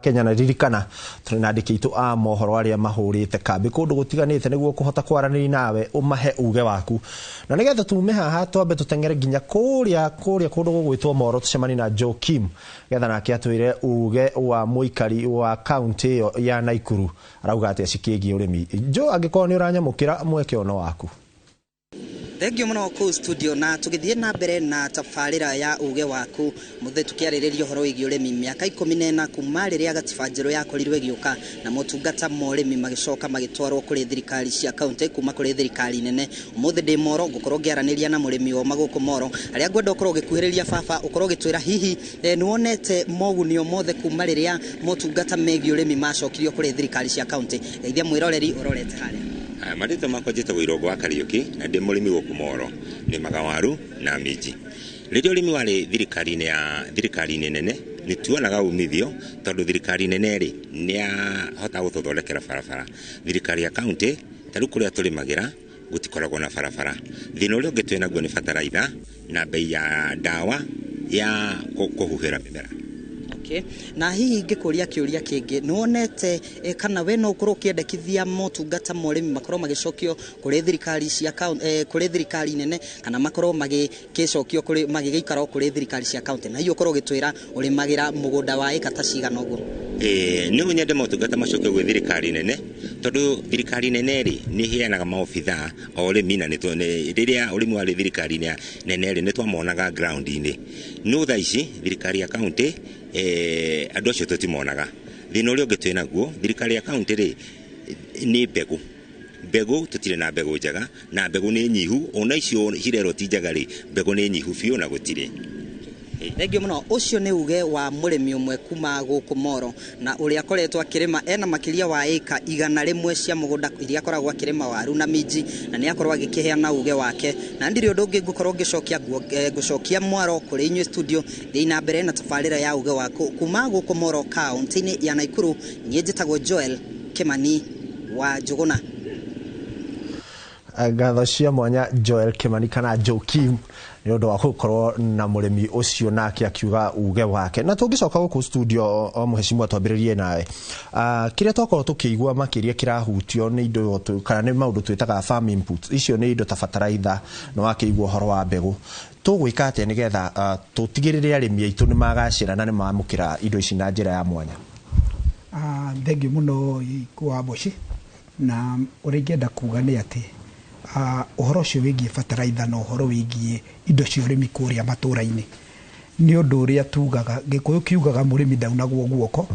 Kenya na ririkana tunandike itu a mohoro aria mahurite kambi kundu gutiganite niguo kuhota kwaranĩria nawe umahe uge waku na nigetha tume haha twambe tutengere ginya kuria kundu gugwitwo Moro tucemani na Joakim getha nake atwire uge wa muikari wa county ya Naikuru arauga ati cikigie urimi jo angikorwo ni uranyamukira mweke ono waku. Thank you muno ku studio na tugithie na mbere na tafarira ya uge waku muthe tukiariririo horo wigi urimi miaka 14 kuma riria gatibanjiro yakorirwe giuka na motungata morimi magicoka magitwarwo kuri thirikari cia county kuma kuri thirikari nene muthe ndi Moro ngukorwo ngiaraniria na murimi wa maguku Moro aria ngwenda ukorwo gikuhiriria baba ukorwo gitwira hihi niwonete mogunio mothe kuma riria motungata megi urimi macokirio kuri thirikari cia county geithia mwiroreri urorete hali Marito makwa njĩtagwo Irongo wa Kariuki na ndĩ mũrĩmi gũkũ Moro nĩ magawaru na minji. Rĩrĩa ũrĩmi warĩ thirikari nene nĩ tuonaga umithio tondũ thirikari nene rĩ nĩ yahota gũtũthondekera barabara. Thirikari ya county tarĩ kũrĩa tũrĩmagĩra gũtikoragwo na barabara. Thĩna ũrĩa ũngĩ twĩ naguo nĩ bataraitha na bei ya ndawa ya kũhuhĩra mĩmera. Na hihi ngikuria kiuria kingi nuonete kana we no ukorwo kiendekithia motungata morimi makorwo magicokio kuri thirikari cia kuri thirikari nene kana makorwo magicokio kuri magigiikara kuri thirikari cia county na hiyo ukorwo gitwira urimagira mugunda wa eka ta cigana uguo ni unyende motungata macokio kuri thirikari nene tondu thirikari nene ri ni hianaga maofitha o urimi na nitone riria urimi wa thirikari nene ri nitwamonaga ground ini no tha ici thirikari ya county andu acio tutimonaga thina uria ungi naguo thirikari ya county ri ni mbegu tutire na mbegu njega na mbegu ni nyihu ona icio cirero ti njega ri mbegu ni nyihu biu na gutire. Thank you muno ucio ni uge wa murimi umwe kuma guku Moro na uria akoretwo akirima ena makiria wa eka 100 cia mugunda iria akoragwo akirima waru na minji na ni akorwo agikiheana uge wake na ndiri undu ungi ngukorwo ngicokia mwaro kuri inyu studio thina mbere na tafarira ya uge waku kuma guku Moro county ni ya Naikuru nie njitagwo Joel Kimani wa Juguna. Ngatho cia mwanya Joel Kimani kana Joakim ni undu wa gukorwo na murimi ucio nake akiuga uge wake na tungicoka guku studio o muheshimwa twambiririe nawe kiria twakorwo tukigwa makiria kirahutio ni indo kana ni maundu twitaga farm inputs icio ni indo ta fertilizer no wakigwa horo wa mbegu tugwika atia nigetha tutigirire arimi aitu ni magacira na ni mamukira indo ici na njira ya mwanya. Thengi muno kwa boshi na urigenda kuga ni ati uhoro cio wigie fertilizer no uhoro wigie indo cia urimi kuria matura-ini ni undu uria tugaga gikuyu kiugaga murimi ndaunagwo guoko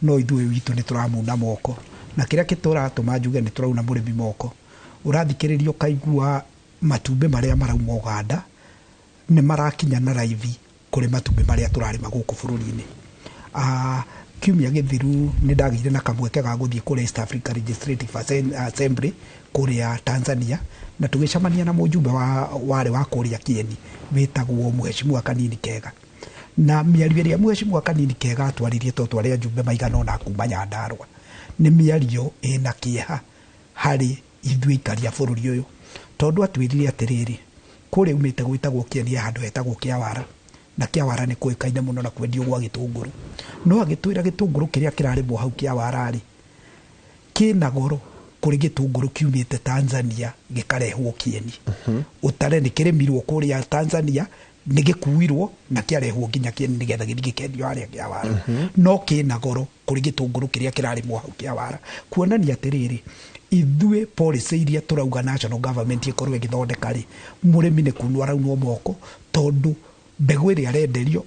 no ithuĩ witũ ni turamuna moko na kiria kituratuma njuge ni turauna murimi moko urathikiririo kaigua matumbe maria marauma Uganda ni marakinya na raithi kuri matumbe maria turarima guku bururi-ini kiumia githiru ni ndagire na kamweke ga guthie kuri East Africa Legislative Assembly kuria Tanzania na tugicamania na mujumbe wale wa kuria Kieni witagwo Mheshimiwa Kanini Kega na miario ya Mheshimiwa Kanini Kega atwaririe twaria jumbe maigana na kuma Nyandarua ni miario ena kieha hari ithui ikaria bururi uyu tondu atwirire atiriri kuri umite gwitagwo Kieni handu hetagwo Kiawara na Kiawara ni kuikaine muno na kwendio gwa gitunguru no agitwira gitunguru kiria kirarimwo hau Kiawara ri kina goro kuri gitunguru kiumite Tanzania gikarehwo Kieni utare ni kirimirwo kuria Tanzania ni gikuirwo na kiarehwo nginya Kieni nigetha githikendio aria Kiawara no kina goro kuri gitunguru kiria kirarimwo hau Kiawara kuonania atiriri ithuĩ policy iria turauga national government ikorwo igithondeka ri murimi ni kunu araunwo moko tondu mbegu iria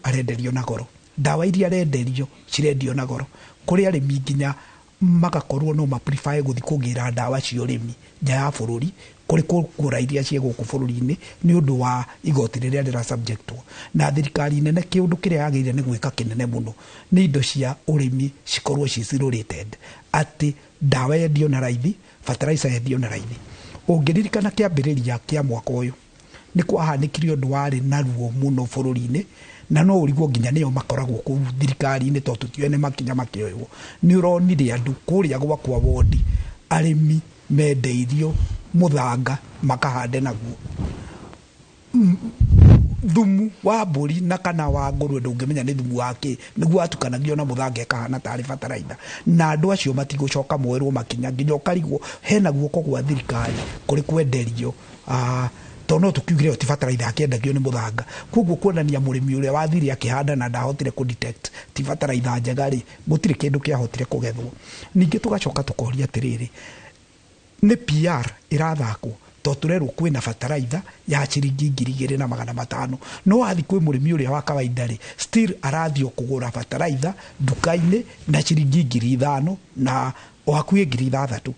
arenderio na goro ndawa iria arenderio cirendio na goro kuri arimi nginya magakorwo no maprefer guthi kugira ndawa cia urimi nja ya bururi kuri kugura iria cia guku bururi-ini ni undu wa igoti riria rira subject na thirikari nene kiundu kiria yagire ni gwika kinene muno ni indo cia urimi cikorwo cicirurated ati ndawa yendio na raithi fertilizer yendio na raithi ungiririkana kiambiriria kia mwaka uyu ni kwahanikirio undu wari naruo muno bururi-ini na no urigwo nginya niyo makoragwo ku thirikari-ini to tutione makinya makioywo ni uronire andu kuria gwakwa wodi arimi mendeirio muthanga makahande naguo thumu wa mburi na kana wa ngũrwe ndũngĩmenya nĩ thumu wake nĩguo atukanagio na mũthanga kahana tarĩ bataraitha na andũ acio matigũcoka moerwo makinya nginya ũkarigwo hena guoko gwa thirikari kũrĩ kwenderio tondũ no tukiugire ti bataraitha akĩendagio nĩ mũthanga koguo kuonania mũrĩmi ũrĩa wathire akĩhanda na ndahotire ku detect ti bataraitha njega rĩ gũtirĩ kĩndũ kĩahotire kũgethwo ningĩ tugacoka tukoria atĩrĩrĩ nĩ PR irathakwo to turerwo kwina bataraitha ya ciringi 2,500 no athi kwĩ mũrĩmi ũrĩa wa kawaida rĩ still arathio kũgũra bataraitha duka-inĩ na ciringi 5,000 na o hakuhĩ 6,000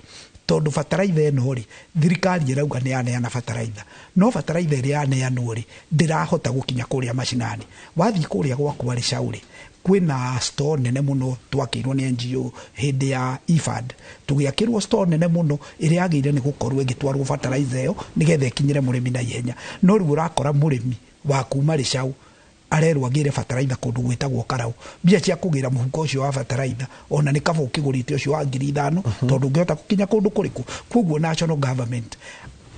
tondu bataraitha ĩno rĩ thirikari ĩrauga nĩ yaneana bataraitha no bataraitha ĩrĩa yaneanwo rĩ ndĩrahota gũkinya kũrĩa macinani wathi kũrĩa gwakwa rĩ Shauri kwina store nene muno twakirwo ni NGO hindi ya IFAD tugiakirwo store nene muno iri yagire ni gukorwo igitwarwo fertilizer yo nigetha ikinyire murimi na ihenya no riu urakora murimi wa kuma Rishau arerwo agire fertilizer kundu gwitagwo Karau bia cia kugira muhuko ucio wa fertilizer ona ni kaba ukigurite ucio wa 5,000 tondu ngihota kukinya kundu kuriku koguo national government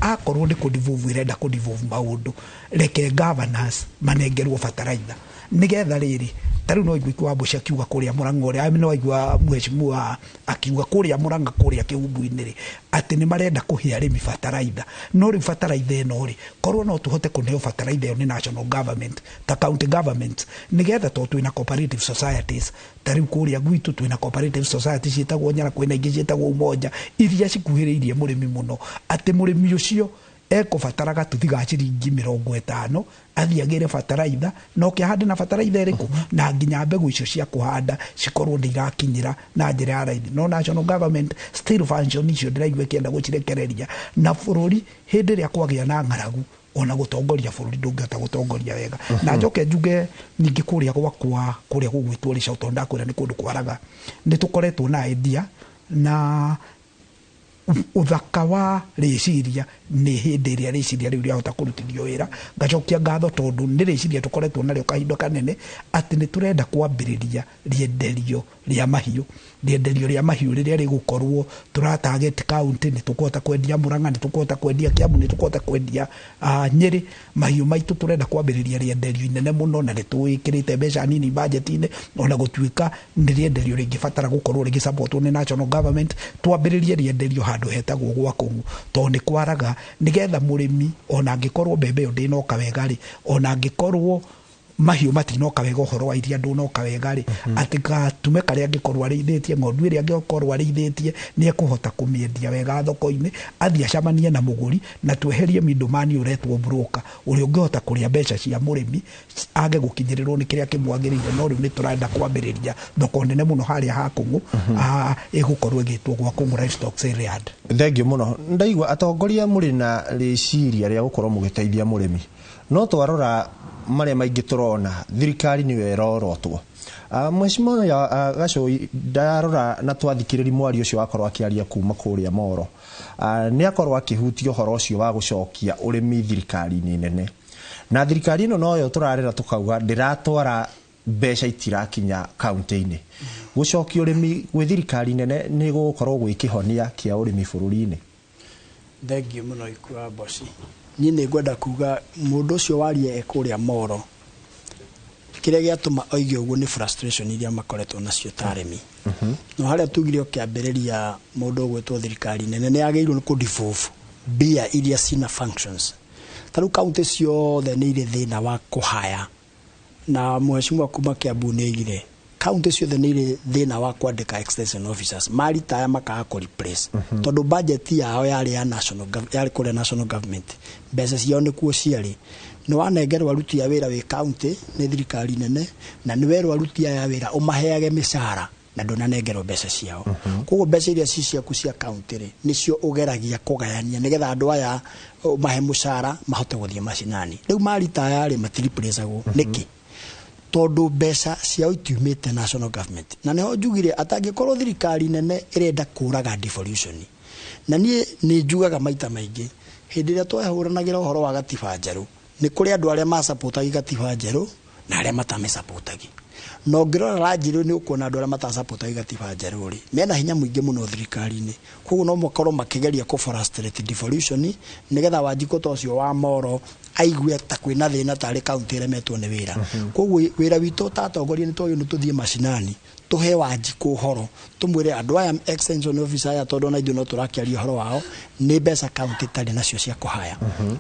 akorwo ni kudivuvu irenda kudivuvu maundu reke governors manengerwo fertilizer nigetha riri tariu no igwikwa Wambuchi akiuga kuria Murang'a uria no igwa mheshimiwa akiuga kuria Murang'a kuria kiumbu-ini ri ati ni marenda kuhia arimi fertilizer no ri fertilizer eno ri korwo no tuhote kuneo fertilizer yo ni national government ta county government nigetha to twina cooperative societies tariu kuria gwitu twina cooperative societies cietagwo Nyara kwina ingi cietagwo Umoja iria cikuhiriirie murimi muno ati murimi ucio ekubataraga tuthiga ciringi 50 athiagire fertilizer no kihande na fertilizer iriku na nginya mbegu icio cia kuhanda cikorwo ndirakinyira na njira ya raithi no national government still function icio ndiraigwe kienda gucirekereria na bururi hindi ria kwagia na ng'aragu ona gutongoria bururi ndungata gutongoria wega na njoke njuge ningi kuria gwakwa kuria gugwitwo Rishau tondu ndakwira ni kundu kwaraga ni tukoretwo na idea na uthaka wa reciria ni hindi ria reciria riu riahota kurutithio wira ngacokia ngatho tondu ni reciria tukoretwo nario kahinda kanene ati ni turenda kwambiriria rienderio ria mahiu riria rigukorwo turatarget county ni tukuhota kwendia Murang'a ni tukuhota kwendia Kiambu ni tukuhota kwendia Nyeri mahiu maitu turenda kwambiriria rienderio inene muno na nituikirite mbeca nini budget-ini ona gutuika ni rienderio ringibatara gukorwo rigisupport ni national government twambiririe rienderio handu hetagwo gwa Kũng'u to ni kwaraga nigetha murimi ona angikorwo mbembe yo ndinoka wega ri ona angikorwo mahiu matinoka wega uhoro wa iria ndunoka wega ri atika tume karia angikorwo arĩithĩtie ng'ondu iria angikorwo arĩithĩtie ni ekuhota kumiendia wega thoko-ini athia camanie na muguri na tweherie middleman uretwo broker uria ungihota kuria mbeca cia murimi age gukinyirirwo ni kiria kimwagiriire no riu ni turenda kwambiriria thoko nene muno haria ha Kũng'u igukorwo igitwo gwa Kũng'u livestock sale yard. Thengio muno ndaigua atongoria muri na riciria ria gukorwo mugiteithia murimi no twarora maria maingi turona thirikari ni werorotwo mheshimiwa ya Gacui ndarora na twathikiriri mwari ucio akorwo akiaria kuma kuria Moro ni akorwo akihutio horo ucio wa gucokia urimi thirikari ni nene na thirikari no noyo turarera tukauga ndiratwara mbeca itirakinya county-ini gucokia urimi gwi thirikari nene ni gukorwo gwikihonia kia urimi bururi-ini. Thengio muno Ikuwa Wambuchi ni ngwenda kuga mundu ucio warie ekuria Moro kiria giatuma oige uguo ni frustration iria makoretwo nacio taremi no haria tugire okiambiriria mundu gwetwo thirikari nene ni ageirwo ni kudifufu bia iria sina functions taru county ciothe ni ire thina wa kuhaya na mheshimiwa kuma Kiambu ni igire county ciothe ni ire thina wa kwandika extension officers maritaya makaga ku replace tondu budget yao yari ya national government yari kule national government mbeca ciao ni kuo ciari no wanengerwo aruti ya wira wi county ni thirikari nene na ni werwo aruti ya wira umaheage mishara na ndonanengerwo mbeca ciao koguo mbeca iria ciaku cia county ri nicio ugeragia kugayania nigetha andu aya mahe mushara mahote guthie macinani riu maritaya ri matiriplaceagwo niki tondu mbeca ciao itiumite national government na neho njugire atangikorwo thirikari nene irenda kuraga devolution na nie ni njugaga maita maingi hindi ria twahuranagira uhoro wa gatiba njeru ni kuri andu aria ma support gatiba njeru na aria matame support no ngirora ranjiro ni ukuona andu aria matasupport igatiba njerũ ri mena hinya muingi muno thirikari-ini koguo no makorwo makigeria ku frustrate devolution nigetha Wanjiku tocio wa Moro aigue ta kwina thina tari county iremetwo ni wira koguo wira witu tatongoria ni toyo ni tuthie mashinani tuhe Wanjiku horo tumwire andu aya extension officer ya tondu na ithu no turakiaria horo wao ni mbeca county tari nacio cia kuhaya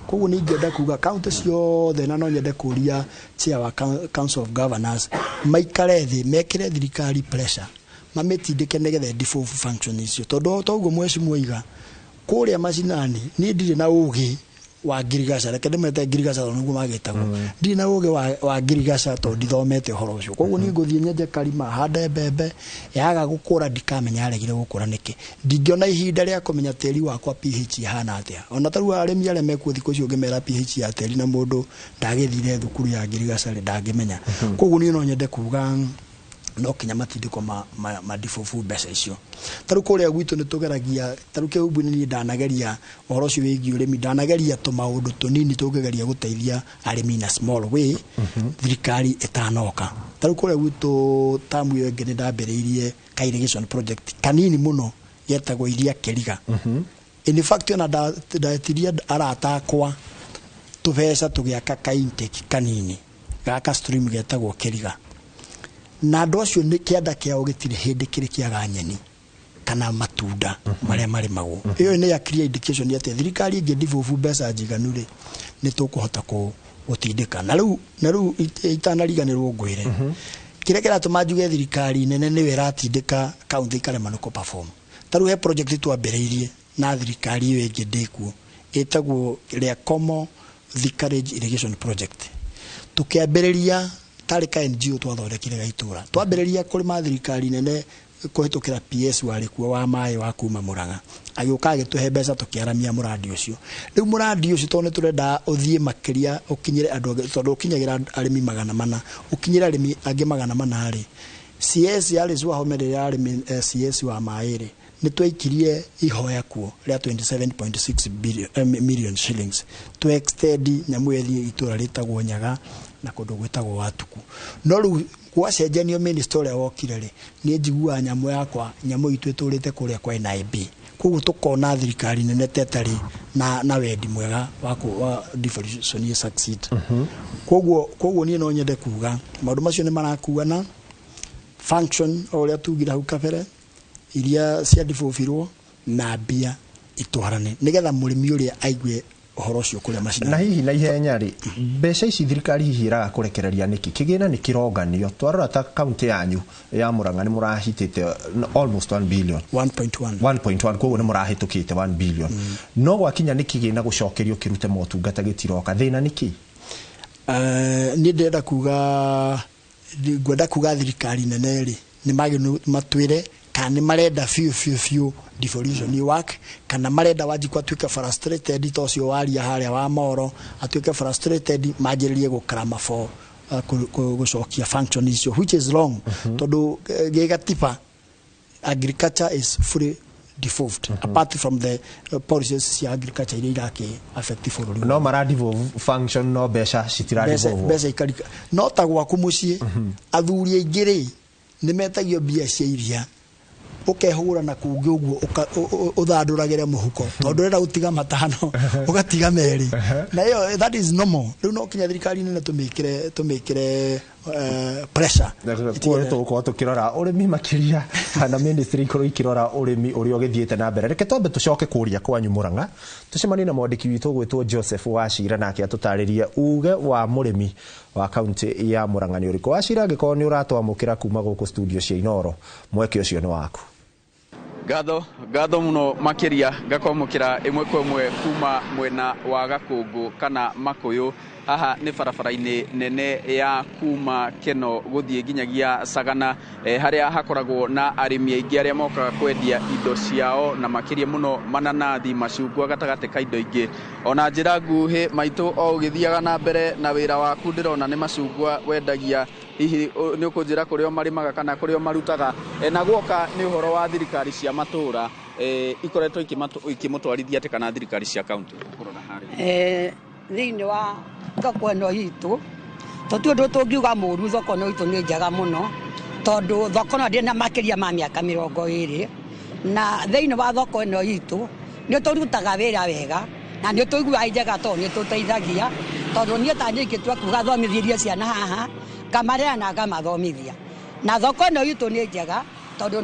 koguo ni ngenda kuga county ciothe na no nyende kuria chair wa council of governors maikare thi mekire thirikari pressure mametindike negethe devolve function icio tondu toguo mwecimu iga kuria mashinani ni ndire na ugi wa ngirigaca reke ndimete ngirigaca niguo magitagwo ndire na ugi wa ngirigaca tondu ndithomete horo ucio koguo ni nguthie nyenje karima hande mbembe yaga gukura ndikamenya aregire gukura niki ndingiona ihinda ria kumenya teri wakwa pH hana atia ona taru arimi aria mekuo thiko cio ngimera pH ya teri na mundu ndagithire thukuru ya ngirigaca ndangimenya koguo ni no nyende kuga no kinya matindiko ma devolve mbeca icio taru kuria gwitu ni tugeragia taru ke ubu ni ndanageria uhoro cio wigi urimi ndanageria to maundu tunini tugegeria guteithia arimi na small way thirikari itanoka taru kuria gwitu tamu yo ngene ndambiriirie ka irrigation project kanini muno yetagwo iria Keriga in fact ona ndatiria aratakwa tubeca tugiaka ka intake kanini gaka stream getagwo Keriga na andu acio ni kianda kiao gitire hindi kiri kiaga nyeni kana matunda maria mari magu iyo ni ya clear indication ya thirikari ingi devolve mbeca njiganu ri ni tukuhota gutindika na riu itanariganirwo ngwire kire kiratuma njuge thirikari nene ni wiratindika county karema no perform taru he project twambiriirie na thirikari iyo ingi ndikuo itagwo ria Komo Vicarage Irrigation Project tukiambiriria tari ka NGO twathondekire gaitura twambiriria kuri mathirikari nene kuhitukira PS wari kuo wa mai wa kuma Muranga agiuka agituhe mbeca tukiaramia muradi ucio riu muradi ucio tone turenda uthie makiria ukinyire andu tondu ukinyagira arimi 400 ukinyire arimi angi 400 ri CS yari zwa homerere arimi CS wa mairi ni twaikirie ihoya kuo ria 27.6 million shillings to extend nyamuethi itura ritagwo Nyaga na kundu gwitagwo Watuku no riu gwacenjanio ministry ya wokire ri ni njigua nyamu yakwa nyamu itu iturite kuria kwa NIB koguo tukona thirikari nene tetari na wendi mwega wa devolution succeed koguo ni no nyende kuga maundu macio ni marakuana function oria tugira hau kabere iria cia devolverwo na mbia itwarane nigetha murimi uria aigue uhoro ucio kuria macina na hihi na ihenya ri mbeca ici thirikari hihi iraga kurekereria niki kigina ni kironganio twarora ta county yanyu ya Muranga ni murahitite almost 1 billion 1.1 koguo ni murahitukite 1 billion no gwakinya ni kigina gucokerio kirute motungata gitiroka thina niki ni ndenda kuga ngwenda kuga thirikari nene ri ni matwire kana marenda fiu devolution work kana marenda Wanjiku atuike frustrated tocio waria haria wa Moro atuike frustrated majiririe gukrama for gucokia function icio which is wrong tondu gigatipa agriculture is fully devolved apart from the policies cia agriculture iria iraki affect for no mara devolve function no beca citira devolve beca ikarika no tagwa kumucie athuri aingiri ni metagio bia cia iria ukehura na kungi uguo uthanduragire muhuko tondu renda gutiga matano ugatiga meri na iyo that is normal riu no kinya thirikari nene tumikire pressure ko tukirora urimi makiria kana ministry ikoro ikirora urimi uri ogithiete na mbere reke twambe tucoke kuria kwanyu Muranga tucemani na mwandiki witu gwitwo Joseph Wachira nake atutaririe uge wa murimi wa county ya Muranga ni uriko Wachira ngiko ni uratwamukira kuma guku studio cia Inoro mweke ucio ni waku Gatho muno makiria ngakomukira imwe kwa imwe kuma mwena wa Gakungu kana Makuyu haha ni barabara-ini nene ya kuma Keno guthie nginyagia Sagana haria hakoragwo na arimi aingi aria mokaga kwendia indo ciao na makiria muno mananathi macungwa gatagate ka indo ingi ona njira nguhi maitu o githiaga na mbere na wira waku ndirona ni macungwa wendagia hihi ni ukunjira kurio marimaga kana kurio marutaga na guoka ni uhoro wa thirikari cia matura ikoretwo ikimutwarithia ati kana thirikari cia county kurona hari thiini wa gakweno hitu Tũtue ndũ tũngiuga mũru thoko no itũ nĩ njega mũno tondũ thoko no ndĩna makĩria ma mĩaka 20 na thĩinĩ wa thoko ĩno itũ nĩ tũrutaga wĩra wega na nĩ tũiguaga njega tondũ nĩ tũteithagia tondũ niĩ ta nyingĩtua kuga thomithirie ciana haha ngamarera na ngamathomithia na thoko ĩno itũ nĩ njega tondũ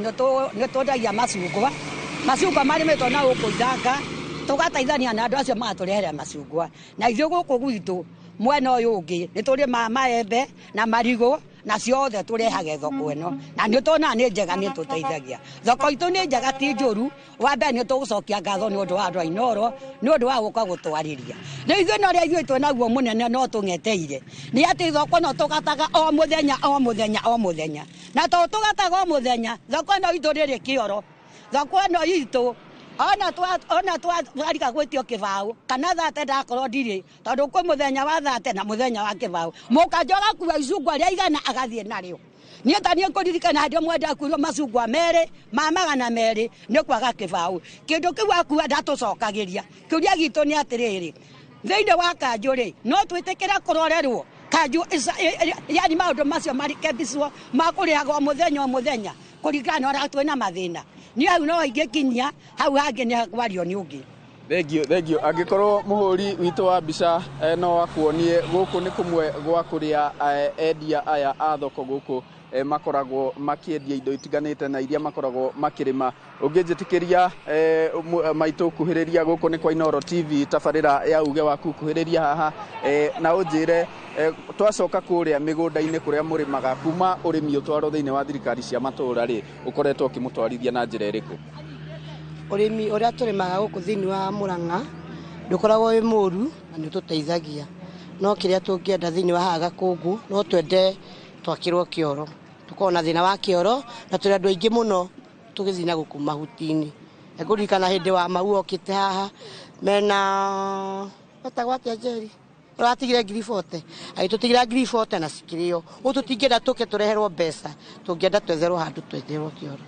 nĩ twendagia macungwa marĩmĩtwo na gũkũ ithanga tũgateithania na andũ acio magatũrehera macungwa na ithuĩ gũkũ gwitũ mwena ũyũ ũngĩ nĩ tũrĩmaga maembe na marigũ na ciothe tũrehage thoko ĩno na nĩ tuonaga nĩ njega nĩ tũteithagia thoko itũ nĩ njega ti njũru wa mbere nĩ tũgũcokia ngatho nĩ ũndũ wa andũ a Inooro nĩ ũndũ wa gũka gũtwarĩria na ithuĩ no rĩa ithuĩ twĩnaguo mũnene no tũng'eteire nĩ atĩ thoko no tũgataga o mũthenya na tondũ tũgataga o mũthenya thoko ĩno itũ rĩrĩ kĩoro thoko ĩno itũ ona twariga gwĩtio kĩbaũ kana thate ndakorwo ndirĩ tondũ kwĩ mũthenya wa thate na mũthenya wa kĩbaũ mũkanjũ agakua icungwa rĩa 100 agathiĩ narĩo niĩ ta niĩ kũririkana hĩndĩ ĩmwe ndakuirwo macungwa merĩ ma 200 nĩ kwaga kĩbaũ kĩndũ kĩu akua ndatũcokagĩria kĩũria gitũ nĩ atĩrĩrĩ thĩinĩ wa kanjũ rĩ no twĩtĩkĩre kũrorerwo kanjũ yani maũndũ macio marikebicwo makũrĩhaga o mũthenya kũringana na ũrĩa twĩna mathĩna ni hau no ingĩkinyia hau hangĩ nĩ hakwario nĩ ũngĩ thengio angĩkorwo mũhũri witũ wa mbica no akuonie gũkũ nĩ kũmwe gwa kũrĩa endia aya a thoko gũkũ makoragwo makĩendia indo itiganĩte na iria makoragwo makĩrĩma ũngĩnjĩtĩkĩria maitũ kuhĩrĩria gũkũ nĩ kwa Inooro TV tabarĩra ya uge waku kuhĩrĩria haha na ũnjĩre twacoka kũrĩa mĩgũnda-inĩ kũrĩa mũrĩmaga kuma ũrĩmi ũtwarwo thĩinĩ wa thirikari cia matũũra rĩ ũkoretwo ũkĩmũtwarithia na njĩra ĩrĩkũ? Ũrĩmi ũrĩa tũrĩmaga gũkũ thĩinĩ wa Mũrang'a ndũkoragwo wĩ mũru na nĩ tũteithagia no kĩrĩa tũngĩenda thĩinĩ wa haha Gakũngũ no twende twakĩrwo kĩoro tũkorwo na thĩna wa kĩoro na tũrĩ andũ aingĩ mũno tũgĩthina gũkũ mahuti-inĩ ngũririkana hĩndĩ wa mau okĩte haha mena batagwo atĩa Njeri ũratigire 40 agĩtũtigĩra 40 na cikĩrĩo tũtingĩenda tũke tũreherwo mbeca tũngĩenda twetherwo handũ twetherwo kĩoro.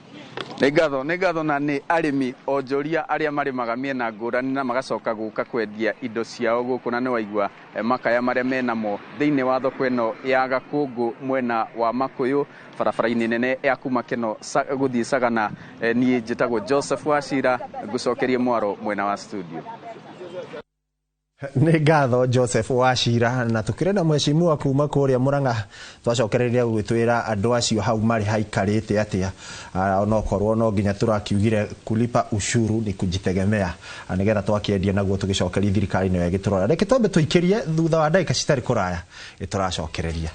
Nĩ ngatho na nĩ arĩmi onjoria arĩa marĩmaga mĩena ngũrani na magacoka gũka kwendia indo ciao gũkũ na nĩ waigua makaya marĩa menamo thĩinĩ wa thoko ĩno ya Gakũngũ mwena wa Makũyũ barabara-inĩ nene ya kuma Keno gũthiĩ Sagana. Niĩ njĩtagwo Joseph Wachira ngũcokerie mwaro mwena wa studio. Nĩ ngatho Joseph Wachira na tukirenda mheshimiwa kuma kũrĩa Mũrang'a twacokereria gwĩtwĩra andũ acio hau marĩ haikarĩte atĩa onokorwo no nginya tũrakiugire kulipa ushuru ni kujitegemea nĩgetha twakĩendia naguo tũgĩcokeria thirikari-inĩ ya gĩtũrora reke twambe tũikĩrie thutha wa ndagĩka citarĩ kũraya ĩtũracokereria.